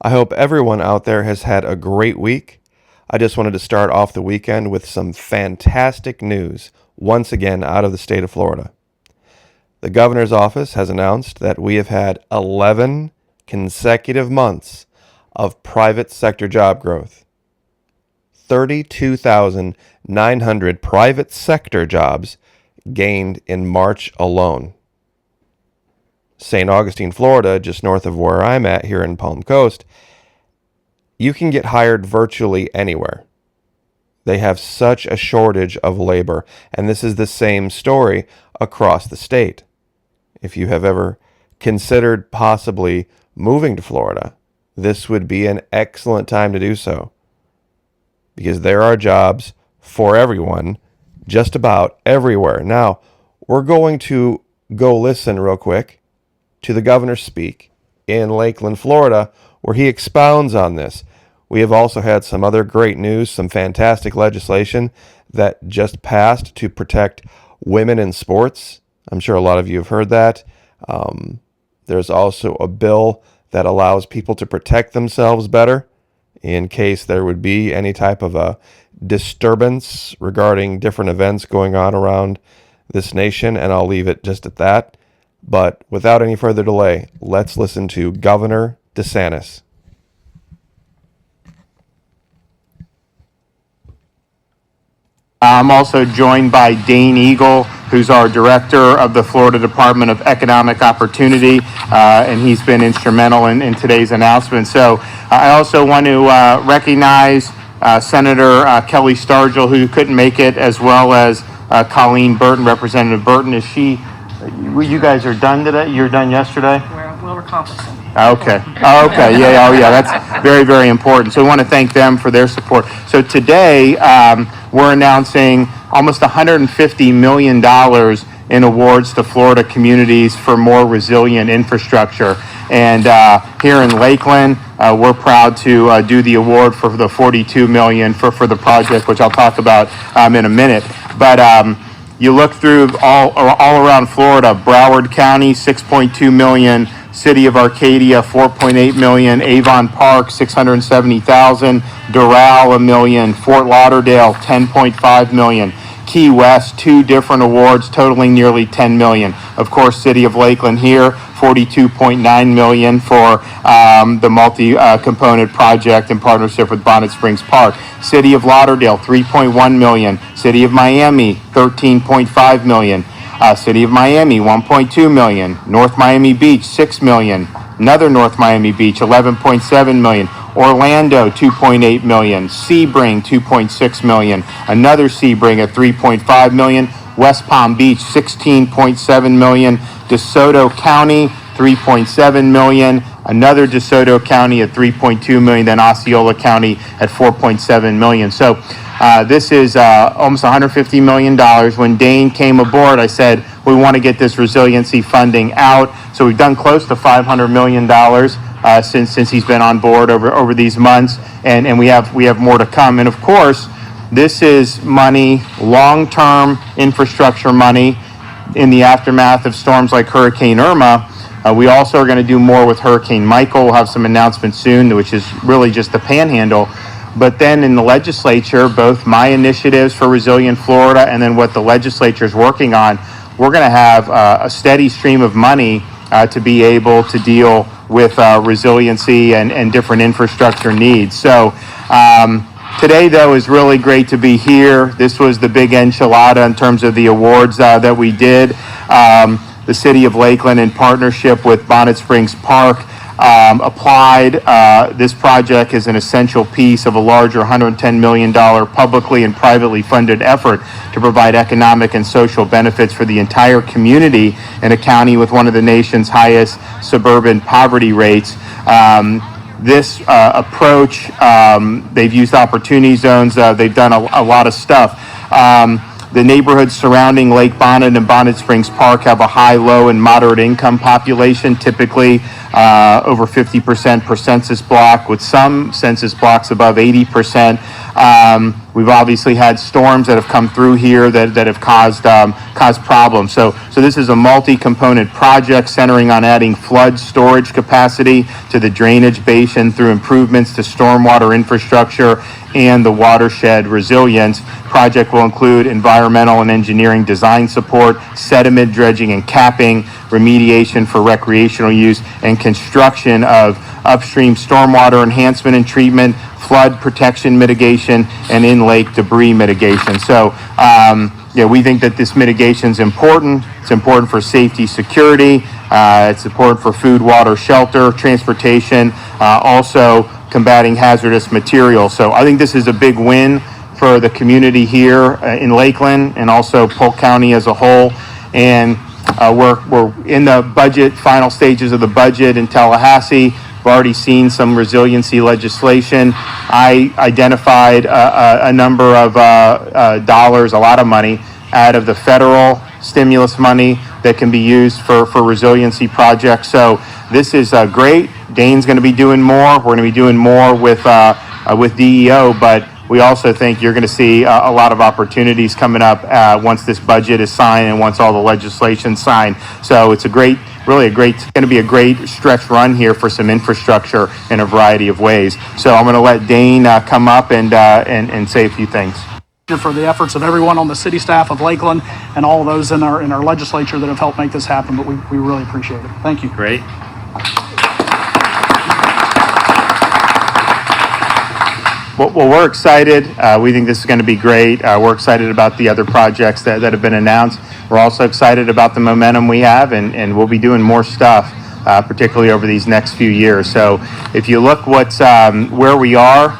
I hope everyone out there has had a great week. I just wanted to start off the weekend with some fantastic news, once again out of the state of Florida. The governor's office has announced that we have had 11 consecutive months of private sector job growth. 32,900 private sector jobs gained in March alone. St. Augustine, Florida, just north of where I'm at here in Palm Coast, you can get hired virtually anywhere. They have such a shortage of labor, and this is the same story across the state. If you have ever considered possibly moving to Florida, this would be an excellent time to do so, because there are jobs for everyone just about everywhere. Now, we're going to go listen real quick to the governor speak in Lakeland, Florida, where he expounds on this. We have also had some other great news, some fantastic legislation that just passed to protect women in sports. I'm sure a lot of you have heard that. There's also a bill that allows people to protect themselves better in case there would be any type of a disturbance regarding different events going on around this nation, and I'll leave it just at that. But without any further delay, let's listen to Governor Desantis. I'm also joined by Dane Eagle, who's our director of the Florida Department of Economic Opportunity, and he's been instrumental in today's announcement. So I also want to recognize Senator Kelly Stargell, who couldn't make it, as well as Colleen Burton, Representative Burton. Is she? You guys are done today? You're done yesterday? We're accomplishing. Okay. Okay. Yeah. Oh, yeah. That's very, very important. So we want to thank them for their support. So today we're announcing almost $150 million in awards to Florida communities for more resilient infrastructure. And here in Lakeland, we're proud to do the award for the $42 million for the project, which I'll talk about in a minute. But you look through all around Florida: Broward County, $6.2 million; City of Arcadia, $4.8 million; Avon Park, $670,000; Doral, $1 million; Fort Lauderdale, $10.5 million; Key West, 2 different awards totaling nearly $10 million. Of course, City of Lakeland here, $42.9 million for the multi-component project in partnership with Bonnet Springs Park. City of Lauderdale, $3.1 million. City of Miami, $13.5 million. City of Miami, $1.2 million. North Miami Beach, $6 million. Another North Miami Beach, $11.7 million. Orlando, $2.8 million. Sebring, $2.6 million. Another Sebring at $3.5 million. West Palm Beach, $16.7 million. DeSoto County, $3.7 million. Another DeSoto County at $3.2 million. Then Osceola County at $4.7 million. So this is almost $150 million. When Dane came aboard, I said, we want to get this resiliency funding out. So we've done close to $500 million since he's been on board over these months, and we have more to come. And of course, this is money, long-term infrastructure money in the aftermath of storms like Hurricane Irma. We also are going to do more with Hurricane Michael. We'll have some announcements soon, which is really just the panhandle. But then in the legislature, both my initiatives for Resilient Florida and then what the legislature is working on, we're going to have a steady stream of money to be able to deal with resiliency and different infrastructure needs. So today, though, is really great to be here. This was the big enchilada in terms of the awards that we did. The City of Lakeland, in partnership with Bonnet Springs Park, applied. This project is an essential piece of a larger $110 million publicly and privately funded effort to provide economic and social benefits for the entire community in a county with one of the nation's highest suburban poverty rates. This approach, they've used opportunity zones. They've done a lot of stuff. The neighborhoods surrounding Lake Bonnet and Bonnet Springs Park have a high, low, and moderate income population. Typically, over 50% per census block, with some census blocks above 80%. We've obviously had storms that have come through here that have caused problems. So this is a multi-component project centering on adding flood storage capacity to the drainage basin through improvements to stormwater infrastructure and the watershed resilience. Project will include environmental and engineering design support, sediment dredging and capping, remediation for recreational use, and construction of upstream stormwater enhancement and treatment, flood protection mitigation, and in-lake debris mitigation. So, we think that this mitigation is important. It's important for safety, security. It's important for food, water, shelter, transportation, also combating hazardous materials. So I think this is a big win for the community here in Lakeland and also Polk County as a whole. And we're in the budget, final stages of the budget in Tallahassee. We've already seen some resiliency legislation. I identified a number of dollars, a lot of money, out of the federal stimulus money that can be used for resiliency projects. So this is great. Dane's going to be doing more. We're going to be doing more with DEO, but we also think you're going to see a lot of opportunities coming up once this budget is signed and once all the legislation's signed. So it's going to be a great stretch run here for some infrastructure in a variety of ways. So I'm going to let Dane come up and say a few things. For the efforts of everyone on the city staff of Lakeland and all of those in our legislature that have helped make this happen, but we really appreciate it. Thank you. Great. Well, we're excited. We think this is going to be great. We're excited about the other projects that have been announced. We're also excited about the momentum we have, and we'll be doing more stuff, particularly over these next few years. So if you look where we are,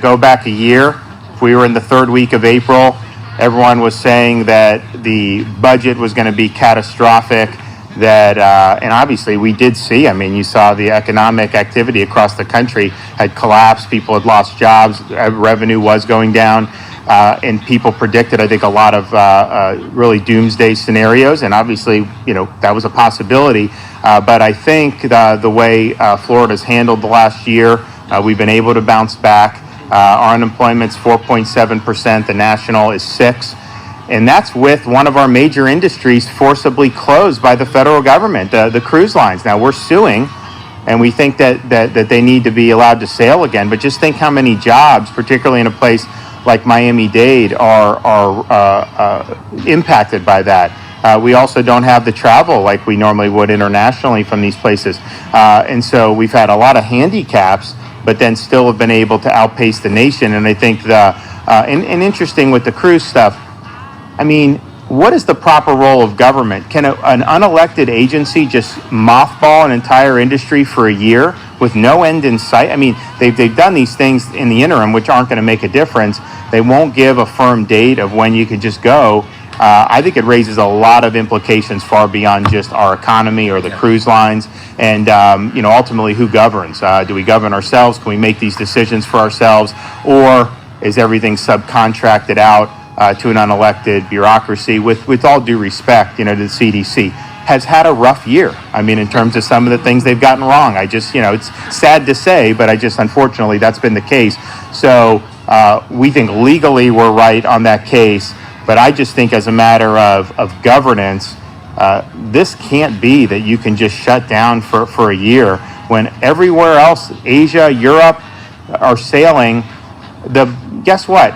go back a year. If we were in the third week of April, everyone was saying that the budget was going to be catastrophic. And obviously we did see, you saw the economic activity across the country had collapsed. People had lost jobs. Revenue was going down. And people predicted, I think, a lot of really doomsday scenarios. And obviously, that was a possibility. But I think the way Florida's handled the last year, we've been able to bounce back. Our unemployment's 4.7%. The national is 6%. And that's with one of our major industries forcibly closed by the federal government, the cruise lines. Now, we're suing, and we think that they need to be allowed to sail again. But just think how many jobs, particularly in a place like Miami-Dade, are impacted by that. We also don't have the travel like we normally would internationally from these places. And so we've had a lot of handicaps, but then still have been able to outpace the nation. And I think and interesting with the cruise stuff, what is the proper role of government? Can an unelected agency just mothball an entire industry for a year with no end in sight? They've done these things in the interim, which aren't going to make a difference. They won't give a firm date of when you could just go. I think it raises a lot of implications far beyond just our economy or the cruise lines. And, ultimately, who governs? Do we govern ourselves? Can we make these decisions for ourselves? Or is everything subcontracted out to an unelected bureaucracy? With all due respect, to the CDC, has had a rough year. In terms of some of the things they've gotten wrong. It's sad to say, but unfortunately, that's been the case. So we think legally we're right on that case. But I just think as a matter of governance, this can't be that you can just shut down for a year when everywhere else, Asia, Europe, are sailing. Guess what?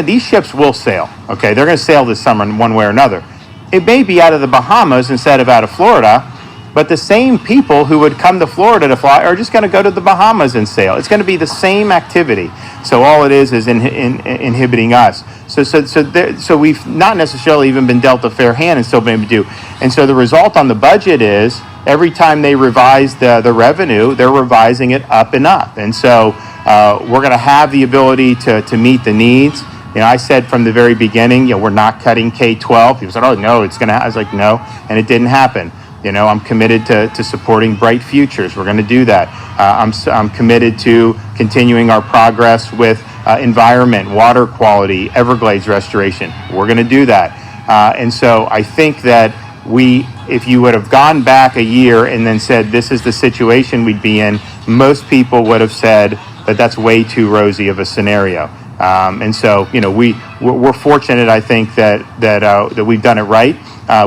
These ships will sail. Okay, they're going to sail this summer in one way or another. It may be out of the Bahamas instead of out of Florida, but the same people who would come to Florida to fly are just going to go to the Bahamas and sail. It's going to be the same activity. So all it is inhibiting us. So we've not necessarily even been dealt a fair hand and still been able to do. And so the result on the budget is every time they revise the revenue, they're revising it up and up. And so we're going to have the ability to meet the needs. I said from the very beginning, we're not cutting K-12. People said, oh, no, it's going to. I was like, no, and it didn't happen. I'm committed to supporting bright futures. We're going to do that. I'm committed to continuing our progress with environment, water quality, Everglades restoration. We're going to do that. And so I think that we if you would have gone back a year and then said, this is the situation we'd be in, most people would have said that that's way too rosy of a scenario. And so, we're fortunate, I think, that we've done it right.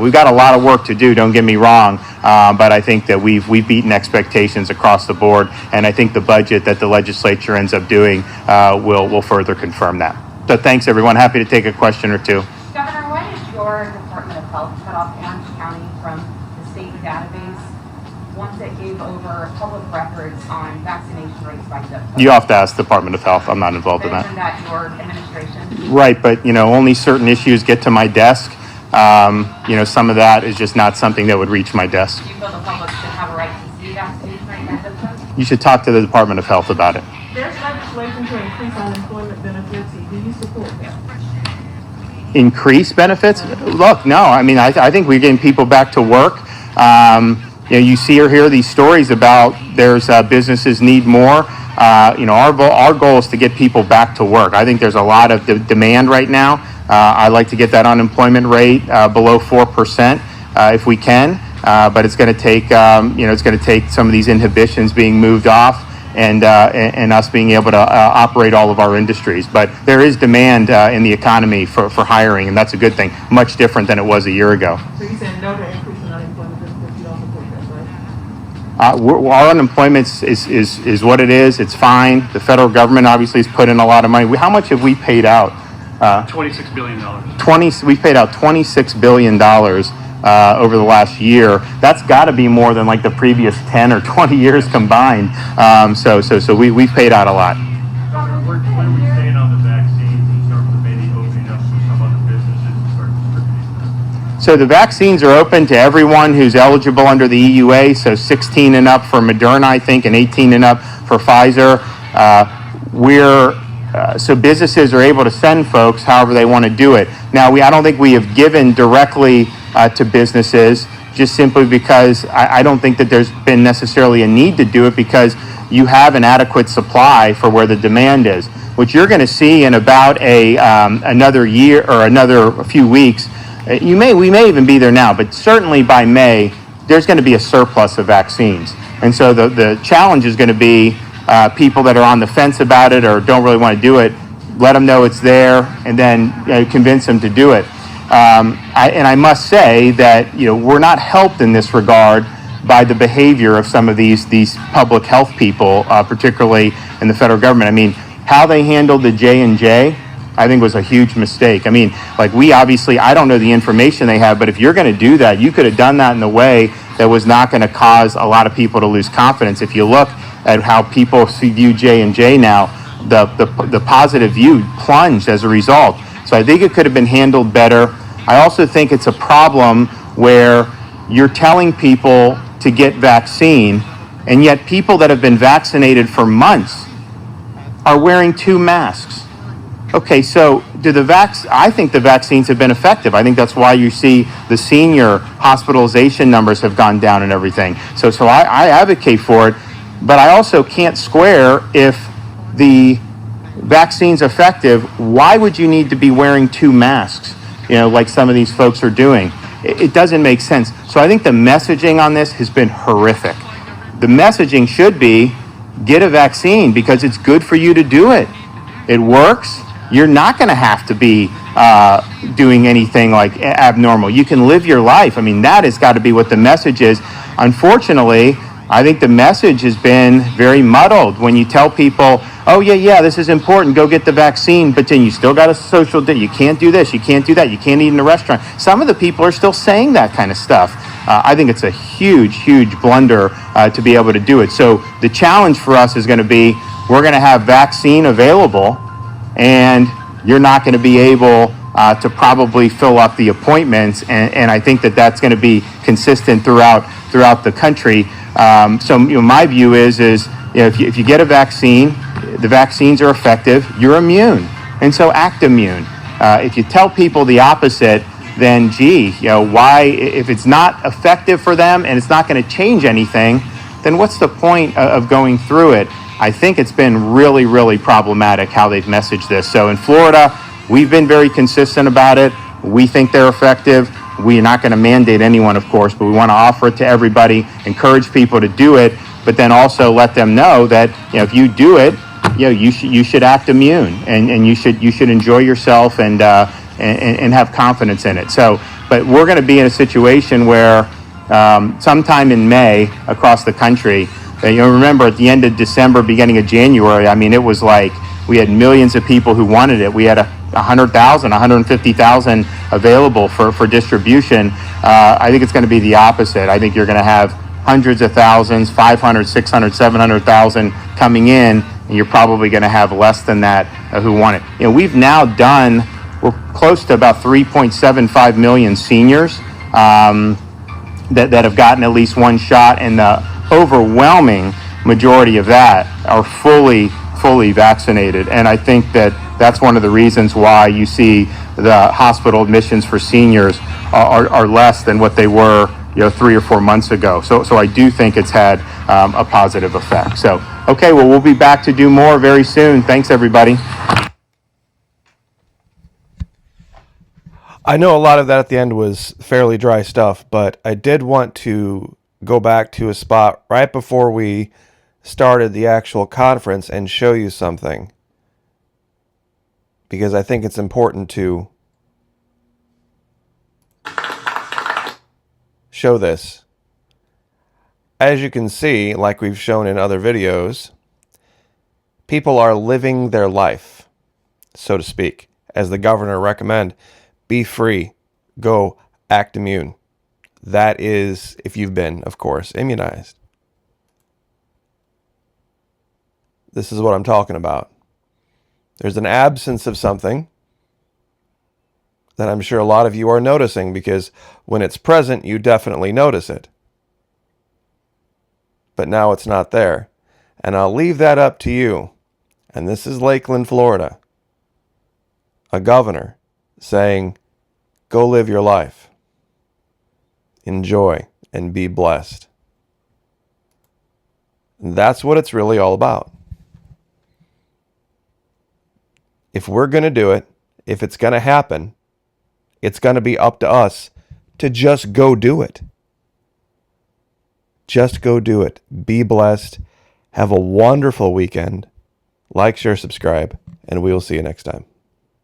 We've got a lot of work to do, don't get me wrong, but I think that we've beaten expectations across the board, and I think the budget that the legislature ends up doing will further confirm that. So thanks, everyone. Happy to take a question or two. Governor, why did your Department of Health cut off Orange County from the state database once it gave over public records on vaccination rates by zip code? You have to ask the Department of Health. I'm not involved in that. Isn't that your administration? Right, but only certain issues get to my desk. Some of that is just not something that would reach my desk. Do you feel the public should have a right to see vaccination rates by zip code? You should talk to the Department of Health about it. There's legislation to increase unemployment benefits. Do you support that? Increase benefits? Look, no. I mean, I think we're getting people back to work. You see or hear these stories about there's businesses need more. Our goal is to get people back to work. I think there's a lot of demand right now. I'd like to get that unemployment rate below 4% if we can. But it's going to take, it's going to take some of these inhibitions being moved off and us being able to operate all of our industries. But there is demand in the economy for hiring, and that's a good thing. Much different than it was a year ago. So you said no to increasing unemployment benefits. You don't support that, right? Our unemployment is what it is. It's fine. The federal government obviously has put in a lot of money. How much have we paid out? $26 billion. We've paid out $26 billion over the last year. That's got to be more than like the previous 10 or 20 years combined. So we've paid out a lot. Where do we stand on the vaccines in terms of maybe opening up for some other businesses and start distributing them? So the vaccines are open to everyone who's eligible under the EUA. So 16 and up for Moderna, I think, and 18 and up for Pfizer. So businesses are able to send folks however they want to do it. Now, I don't think we have given directly to businesses, just simply because I don't think that there's been necessarily a need to do it, because you have an adequate supply for where the demand is. What you're going to see in about another year or a few weeks, we may even be there now, but certainly by May, there's going to be a surplus of vaccines. And so the challenge is going to be people that are on the fence about it or don't really want to do it, let them know it's there, and then convince them to do it. I must say that we're not helped in this regard by the behavior of some of these public health people, particularly in the federal government. I mean, how they handled the J&J, I think, was a huge mistake. I mean, I don't know the information they have, but if you're going to do that, you could have done that in a way that was not going to cause a lot of people to lose confidence. If you look at how people view J&J now, the positive view plunged as a result. So I think it could have been handled better. I also think it's a problem where you're telling people to get vaccine, and yet people that have been vaccinated for months are wearing 2 masks. Okay, so I think the vaccines have been effective. I think that's why you see the senior hospitalization numbers have gone down and everything. So I advocate for it, but I also can't square, if the vaccine's effective, why would you need to be wearing 2 masks, like some of these folks are doing? It doesn't make sense. So I think the messaging on this has been horrific. The messaging should be, get a vaccine because it's good for you to do it. It works. You're not going to have to be doing anything like abnormal. You can live your life. I mean, that has got to be what the message is. Unfortunately, I think the message has been very muddled when you tell people, oh, yeah, this is important, go get the vaccine, but then you still got a social day. You can't do this, you can't do that, you can't eat in a restaurant. Some of the people are still saying that kind of stuff. I think it's a huge blunder to be able to do it. So the challenge for us is going to be, we're going to have vaccine available, and you're not going to be able to probably fill up the appointments, and I think that that's going to be consistent throughout the country. So my view is if you get a vaccine, the vaccines are effective, you're immune, and so act immune. If you tell people the opposite, then why, if it's not effective for them and it's not going to change anything, then what's the point of going through it? I think it's been really problematic how they've messaged this. So in Florida, we've been very consistent about it. We think they're effective. we're not going to mandate anyone, of course, but we want to offer it to everybody, encourage people to do it, but then also let them know that, if you do it, you should act immune, and you should enjoy yourself and have confidence in it. So, but we're going to be in a situation where sometime in May across the country, remember at the end of December, beginning of January, I mean, it was like we had millions of people who wanted it. We had 100,000, 150,000 available for distribution. I think it's going to be the opposite. I think you're going to have hundreds of thousands, 500, 600, 700,000 coming in, and you're probably going to have less than that who want it. We've now done, we're close to about 3.75 million seniors that have gotten at least one shot, and the overwhelming majority of that are fully vaccinated. And I think that's one of the reasons why you see the hospital admissions for seniors are less than what they were 3 or 4 months ago. So I do think it's had a positive effect. So, okay, well, we'll be back to do more very soon. Thanks, everybody. I know a lot of that at the end was fairly dry stuff, but I did want to go back to a spot right before we started the actual conference and show you something, because I think it's important to show this. As you can see, like we've shown in other videos, people are living their life, so to speak, as the governor recommended. Be free, go, act immune. That is, if you've been, of course, immunized. This is what I'm talking about. There's an absence of something that I'm sure a lot of you are noticing, because when it's present, you definitely notice it. But now it's not there. And I'll leave that up to you. And this is Lakeland, Florida. A governor saying, go live your life. Enjoy and be blessed. And that's what it's really all about. If we're going to do it, if it's going to happen, it's going to be up to us to just go do it. Just go do it. Be blessed. Have a wonderful weekend. Like, share, subscribe, and we will see you next time.